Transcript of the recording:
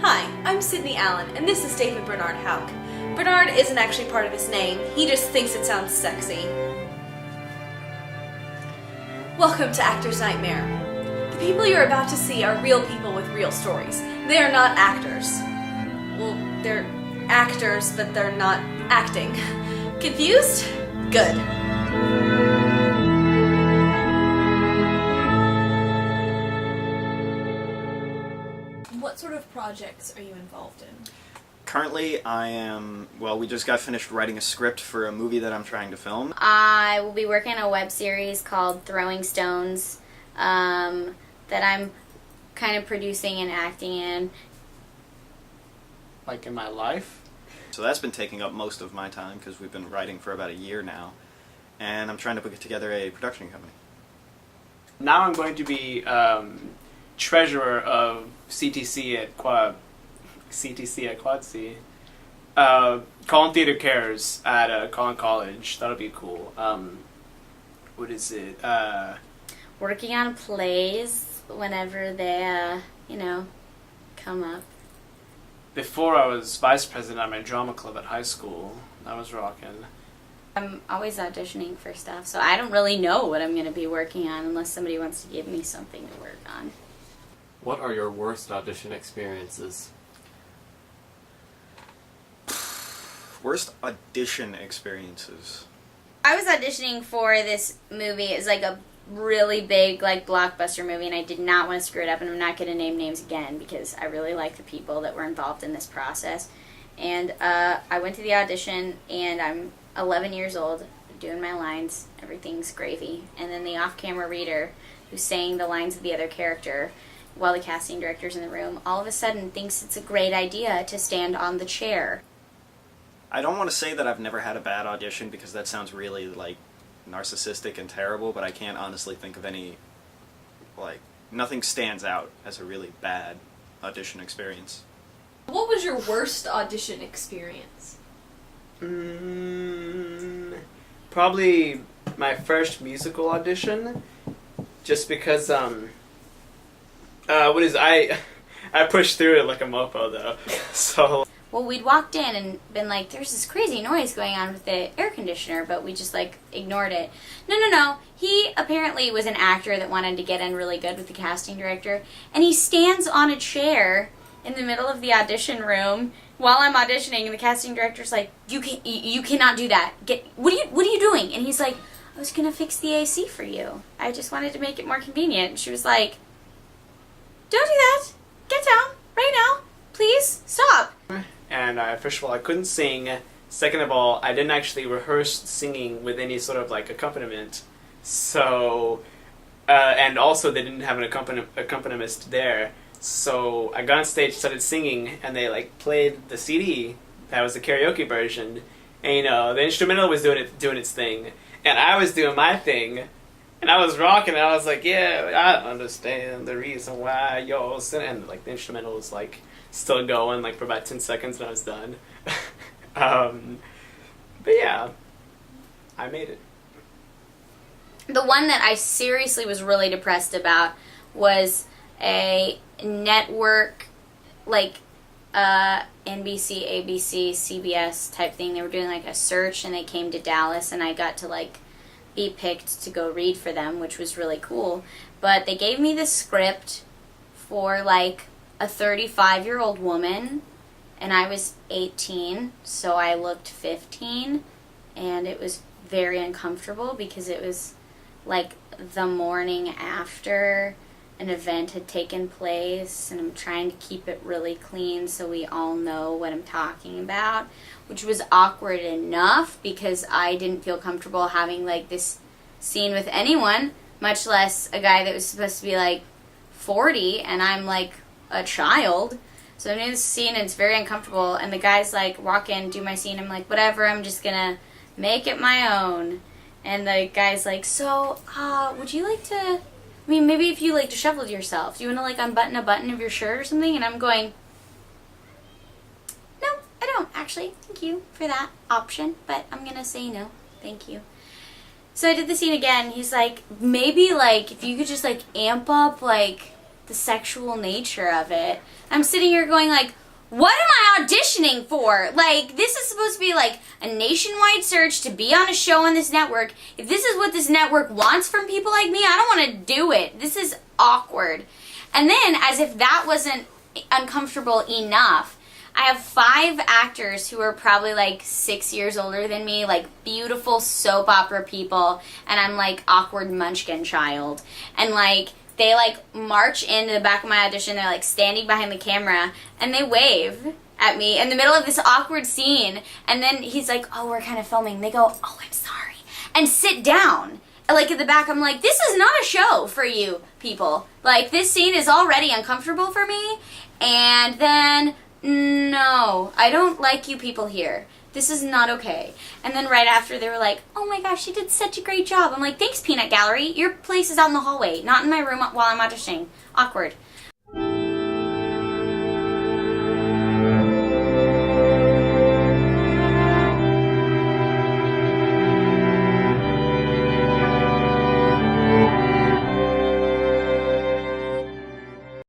Hi, I'm Sydney Allen, and this is David Bernard Houck. Bernard isn't actually part of his name, he just thinks it sounds sexy. Welcome to Actor's Nightmare. The people you're about to see are real people with real stories. They are not actors. Well, they're actors, but they're not acting. Confused? Good. What sort of projects are you involved in? Currently, we just got finished writing a script for a movie that I'm trying to film. I will be working on a web series called Throwing Stones that I'm kind of producing and acting in. Like in my life? So that's been taking up most of my time because we've been writing for about a year now. And I'm trying to put together a production company. Now I'm going to be treasurer of CTC at Quad-C. Colin Theater Cares at Colin College. That'll be cool. What is it? Working on plays whenever they, come up. Before I was vice president at my drama club at high school. I was rocking. I'm always auditioning for stuff, so I don't really know what I'm going to be working on unless somebody wants to give me something to work on. What are your worst audition experiences? Worst audition experiences. I was auditioning for this movie. It's like a really big, blockbuster movie, and I did not want to screw it up, and I'm not going to name names again because I really like the people that were involved in this process. And I went to the audition, and I'm 11 years old, doing my lines. Everything's gravy. And then the off-camera reader who's saying the lines of the other character while the casting director's in the room, all of a sudden thinks it's a great idea to stand on the chair. I don't want to say that I've never had a bad audition because that sounds really, narcissistic and terrible, but I can't honestly think of any, nothing stands out as a really bad audition experience. What was your worst audition experience? Probably my first musical audition, just because, I pushed through it like a mofo, though, so... Well, we'd walked in and been like, there's this crazy noise going on with the air conditioner, but we just, ignored it. No. He apparently was an actor that wanted to get in really good with the casting director, and he stands on a chair in the middle of the audition room while I'm auditioning, and the casting director's like, you cannot do that. What are you doing? And he's like, I was going to fix the AC for you. I just wanted to make it more convenient. And she was like, don't do that. Get down right now. Please stop. And first of all, I couldn't sing. Second of all, I didn't actually rehearse singing with any sort of accompaniment. So, and also they didn't have an accompanist there. So I got on stage, started singing, and they played the CD. That was the karaoke version. And the instrumental was doing its thing, and I was doing my thing. And I was rocking, and I was like, yeah, I understand the reason why you're singing. And the instrumental was still going for about 10 seconds, and I was done. But yeah, I made it. The one that I seriously was really depressed about was a network, NBC, ABC, CBS type thing. They were doing a search, and they came to Dallas, and I got to be picked to go read for them, which was really cool. But they gave me the script for a 35-year-old woman, and I was 18, so I looked 15, and it was very uncomfortable because it was the morning after an event had taken place, and I'm trying to keep it really clean so we all know what I'm talking about, which was awkward enough because I didn't feel comfortable having this scene with anyone, much less a guy that was supposed to be 40, and I'm a child. So I'm in this scene, and it's very uncomfortable, and the guys walk in, do my scene, I'm like, whatever, I'm just gonna make it my own. And the guy's like, so, would you like to, maybe if you disheveled yourself, do you want to unbutton a button of your shirt or something? And I'm going, no, I don't actually, thank you for that option, but I'm gonna say no, thank you. So I did the scene again. He's like, maybe if you could just amp up the sexual nature of it. I'm sitting here going like, what am I auditioning for? Like, this is supposed to be like a nationwide search to be on a show on this network. If this is what this network wants from people like me, I don't want to do it. This is awkward. And then, as if that wasn't uncomfortable enough, I have 5 actors who are probably like 6 years older than me, like beautiful soap opera people, and I'm like awkward Munchkin child. And like, they like march into the back of my audition, they're like standing behind the camera, and they wave at me in the middle of this awkward scene. And then he's like, oh, we're kind of filming. They go, oh, I'm sorry. And sit down. Like, at the back, I'm like, this is not a show for you people. Like, this scene is already uncomfortable for me. And then, no, I don't like you people here. This is not okay. And then right after, they were like, oh my gosh, you did such a great job. I'm like, thanks, Peanut Gallery. Your place is out in the hallway, not in my room while I'm auditioning. Awkward.